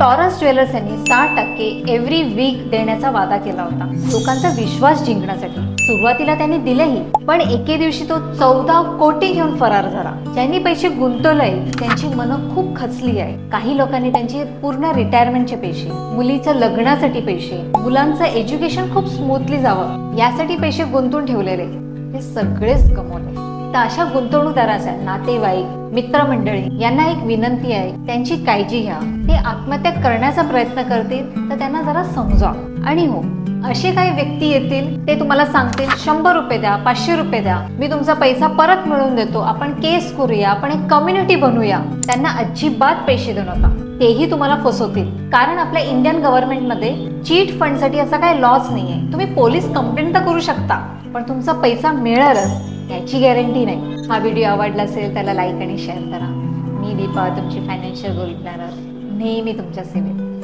Taurus jewellers यांनी 60% every weak देण्याचा वादा केला होता लोकांचा विश्वास जिंकण्यासाठी। सुरुवातीला त्यांनी दिलेही, पण एके दिवशी तो 14 कोटी घेऊन फरार झाला। ज्यांनी पैसे गुंतवलंय त्यांची मनं खूप खचली आहे। काही लोकांनी त्यांची पूर्ण रिटायरमेंटचे पैसे, मुलीच्या लग्नासाठी पैसे, मुलांचं एज्युकेशन खूप स्मूथली जावं यासाठी पैसे गुंतवून ठेवलेले, हे सगळेच गमावले। तर अशा गुंतवणूकदारांच्या नातेवाईक, मित्रमंडळी यांना एक विनंती आहे, त्यांची काळजी घ्या। ते आत्महत्या करण्याचा प्रयत्न करतील तर त्यांना जरा समजा। आणि हो, असे काही व्यक्ती येतील ते तुम्हाला सांगतील 100 रुपये द्या, 500 रुपये द्या, मी तुमचा पैसा परत मिळवून देतो, आपण केस करूया, आपण एक कम्युनिटी बनवूया। त्यांना अजिबात पैसे देऊ नका, तेही तुम्हाला फसवतील। कारण आपल्या इंडियन गव्हर्नमेंटमध्ये चीट फंडसाठी असा काही लॉज नाहीये। तुम्ही पोलीस कंप्लेंट तर करू शकता, पण तुमचा पैसा मिळेलच याची गॅरंटी नाही। हा व्हिडिओ आवडला असेल त्याला लाईक आणि शेअर करा। मी दीपा, तुमची फायनान्शियल गोल प्लॅनर, नेहमी तुमच्या सेवेत।